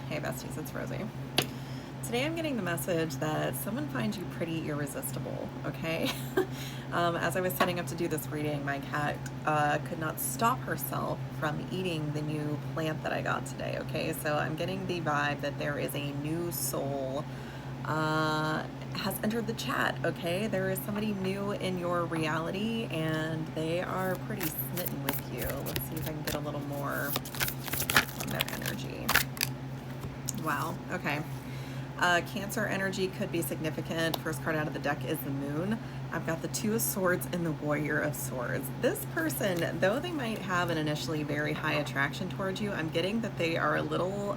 Hey besties, it's Rosie. Today I'm getting the message that someone finds you pretty irresistible, okay? As I was setting up to do this reading, my cat could not stop herself from eating the new plant that I got today, okay? So I'm getting the vibe that there is a new soul has entered the chat, okay? There is somebody new in your reality and they are pretty smitten with you. Let's see if I can get a little more on their energy. Wow, okay. Cancer energy could be significant. First card out of the deck is the Moon. I've got the Two of Swords and the Warrior of Swords. This person, though they might have an initially very high attraction towards you, I'm getting that they are a little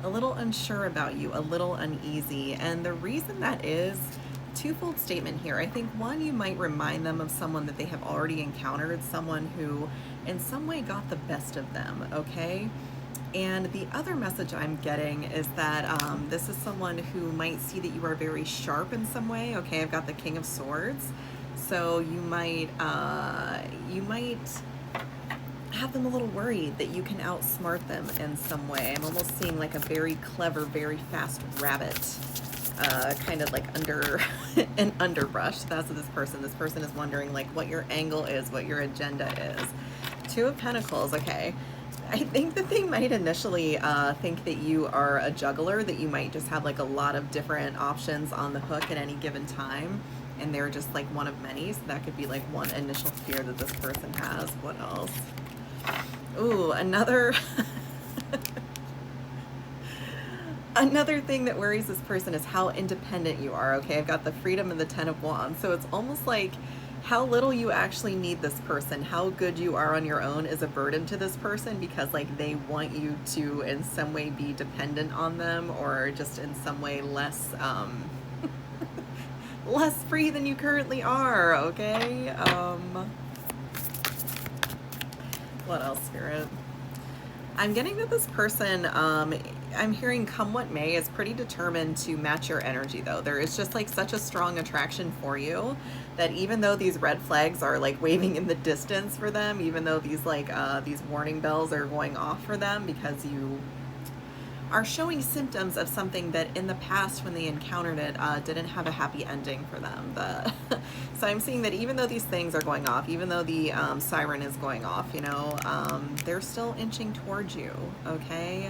unsure about you, a little uneasy. And the reason that is, twofold statement here. I think one, you might remind them of someone that they have already encountered, someone who in some way got the best of them, okay? And the other message I'm getting is that this is someone who might see that you are very sharp in some way. Okay, I've got the King of Swords. So you might have them a little worried that you can outsmart them in some way. I'm almost seeing like a very clever, very fast rabbit, kind of like under an underbrush. That's what this person is wondering, like what your angle is, what your agenda is. Two of Pentacles, okay. I think that they might initially think that you are a juggler, that you might just have like a lot of different options on the hook at any given time, and they're just like one of many. So that could be like one initial fear that this person has. What else? Ooh, another another thing that worries this person is how independent you are. Okay, I've got the Freedom and the Ten of Wands. So it's almost like how little you actually need this person, how good you are on your own is a burden to this person, because like they want you to in some way be dependent on them, or just in some way less less free than you currently are, okay? What else, Spirit? I'm getting that this person, I'm hearing come what may, is pretty determined to match your energy though. There is just like such a strong attraction for you that even though these red flags are like waving in the distance for them, even though these like these warning bells are going off for them because you are showing symptoms of something that in the past when they encountered it didn't have a happy ending for them. So I'm seeing that even though these things are going off, even though the siren is going off, you know, they're still inching towards you, okay?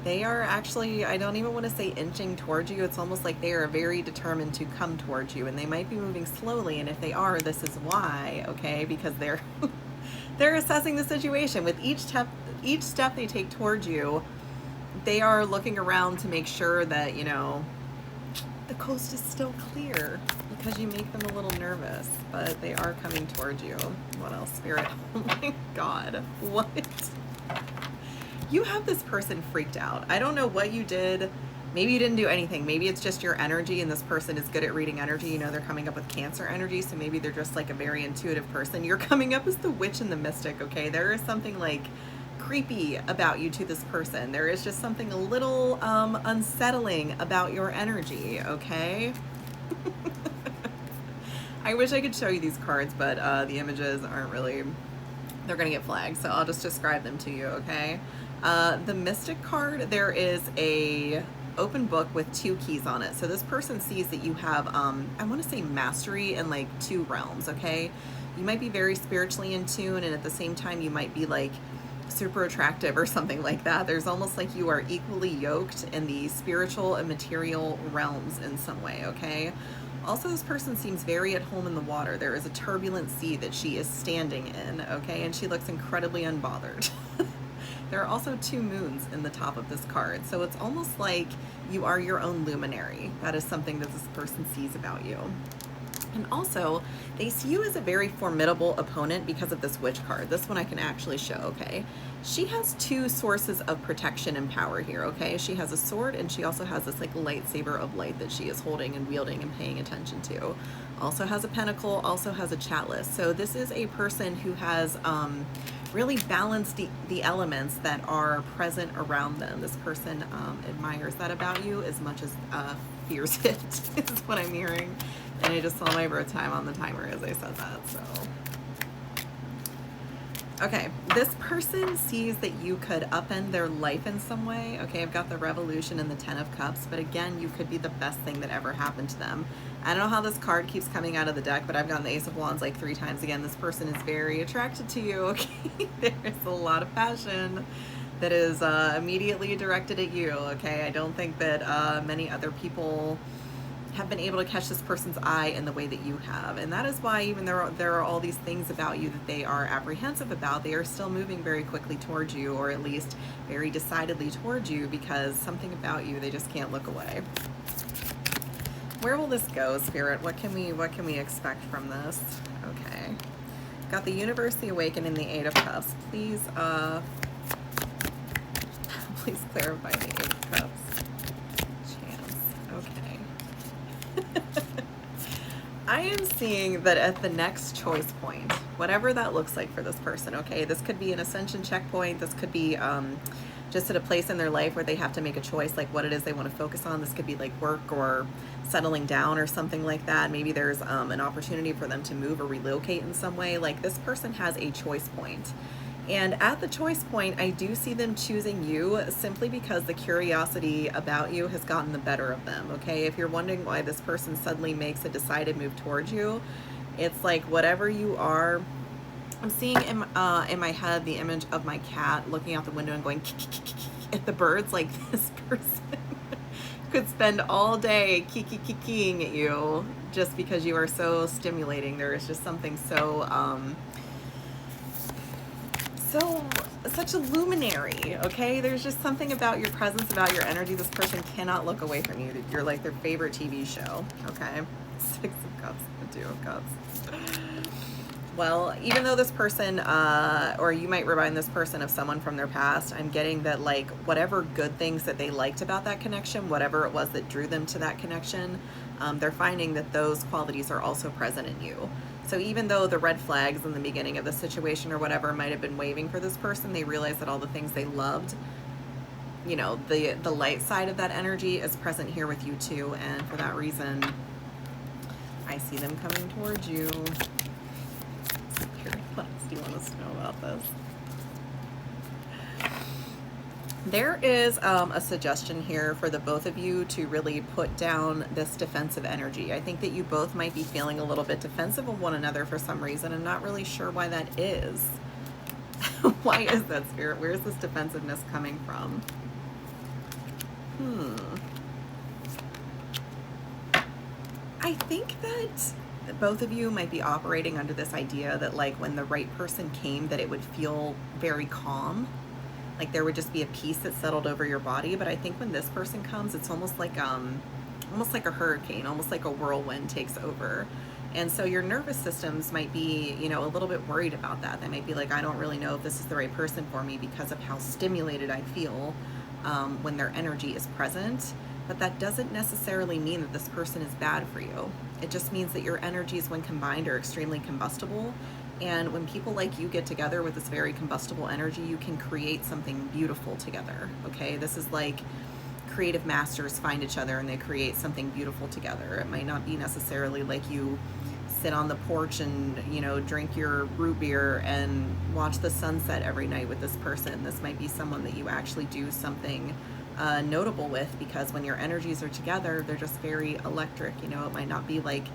They are actually, I don't even want to say inching towards you. It's almost like they are very determined to come towards you, and they might be moving slowly. And if they are, this is why, okay? Because they're they're assessing the situation. With each step they take towards you, they are looking around to make sure that, you know, the coast is still clear, because you make them a little nervous, but they are coming towards you. What else, Spirit? Oh my God, what? You have this person freaked out. I don't know what you did. Maybe you didn't do anything. Maybe it's just your energy, and this person is good at reading energy. You know, they're coming up with Cancer energy, so maybe they're just like a very intuitive person. You're coming up as the Witch and the Mystic, okay? There is something like creepy about you to this person. There is just something a little unsettling about your energy, okay? I wish I could show you these cards, but the images aren't really, they're gonna get flagged, so I'll just describe them to you, okay? The Mystic card, there is a open book with 2 keys on it. So this person sees that you have, I want to say mastery in like 2 realms, okay? You might be very spiritually in tune, and at the same time you might be like super attractive or something like that. There's almost like you are equally yoked in the spiritual and material realms in some way, okay? Also, this person seems very at home in the water. There is a turbulent sea that she is standing in, okay? And she looks incredibly unbothered. There are also 2 moons in the top of this card. So it's almost like you are your own luminary. That is something that this person sees about you. And also, they see you as a very formidable opponent because of this Witch card. This one I can actually show, okay? She has 2 sources of protection and power here, okay? She has a sword, and she also has this like lightsaber of light that she is holding and wielding and paying attention to. Also has a pentacle, also has a chalice. So this is a person who has really balanced the elements that are present around them. This person admires that about you as much as fears it, is what I'm hearing. And I just saw my birth time on the timer as I said that, so. Okay, this person sees that you could upend their life in some way. Okay, I've got the Revolution and the Ten of Cups, but again, you could be the best thing that ever happened to them. I don't know how this card keeps coming out of the deck, but I've gotten the Ace of Wands like 3 times again. This person is very attracted to you, okay? There's a lot of passion that is immediately directed at you, okay? I don't think that many other people have been able to catch this person's eye in the way that you have. And that is why even there are all these things about you that they are apprehensive about, they are still moving very quickly towards you, or at least very decidedly towards you, because something about you, they just can't look away. Where will this go, Spirit? What can we expect from this? Okay. Got the Universe, the Awakening, the Eight of Cups. Please, please clarify the Eight of Cups. I am seeing that at the next choice point, whatever that looks like for this person, okay, this could be an ascension checkpoint, this could be just at a place in their life where they have to make a choice, like what it is they want to focus on. This could be like work or settling down or something like that. Maybe there's an opportunity for them to move or relocate in some way. Like, this person has a choice point. And at the choice point, I do see them choosing you simply because the curiosity about you has gotten the better of them, okay? If you're wondering why this person suddenly makes a decided move towards you, it's like whatever you are. I'm seeing in my head the image of my cat looking out the window and going at the birds. Like, this person could spend all day kiki-kikiing at you just because you are so stimulating. There is just something so such a luminary, okay? There's just something about your presence, about your energy. This person cannot look away from you. You're like their favorite TV show, okay? Six of Cups, the Two of Cups. Well, even though this person, or you might remind this person of someone from their past, I'm getting that, like, whatever good things that they liked about that connection, whatever it was that drew them to that connection, they're finding that those qualities are also present in you. So even though the red flags in the beginning of the situation or whatever might have been waving for this person, they realize that all the things they loved, you know, the light side of that energy is present here with you too. And for that reason, I see them coming towards you. What else do you want us to know about this? There is a suggestion here for the both of you to really put down this defensive energy. I think that you both might be feeling a little bit defensive of one another for some reason. I'm not really sure why that is. Why is that, Spirit? Where is this defensiveness coming from? I think that both of you might be operating under this idea that, like, when the right person came, that it would feel very calm. Like, there would just be a peace that settled over your body. But I think when this person comes, it's almost like a hurricane, almost like a whirlwind takes over. And so your nervous systems might be, you know, a little bit worried about that. They might be like, I don't really know if this is the right person for me because of how stimulated I feel when their energy is present. But that doesn't necessarily mean that this person is bad for you. It just means that your energies, when combined, are extremely combustible. And when people like you get together with this very combustible energy, you can create something beautiful together, okay? This is like creative masters find each other and they create something beautiful together. It might not be necessarily like you sit on the porch and, you know, drink your root beer and watch the sunset every night with this person. This might be someone that you actually do something notable with, because when your energies are together, they're just very electric. You know, it might not be like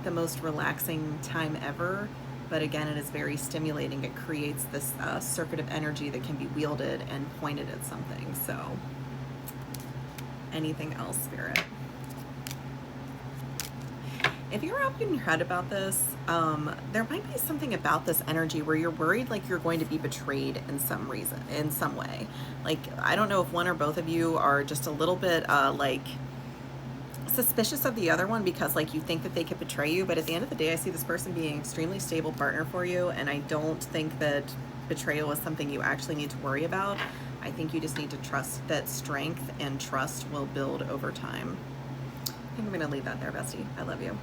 the most relaxing time ever, but again, it is very stimulating. It creates this circuit of energy that can be wielded and pointed at something. So, anything else, Spirit? If you're wrapping your head about this, there might be something about this energy where you're worried like you're going to be betrayed in some way. Like, I don't know if one or both of you are just a little bit like suspicious of the other one because, like, you think that they could betray you, but at the end of the day, I see this person being an extremely stable partner for you, and I don't think that betrayal is something you actually need to worry about. I think you just need to trust that strength and trust will build over time. I think I'm going to leave that there, bestie. I love you.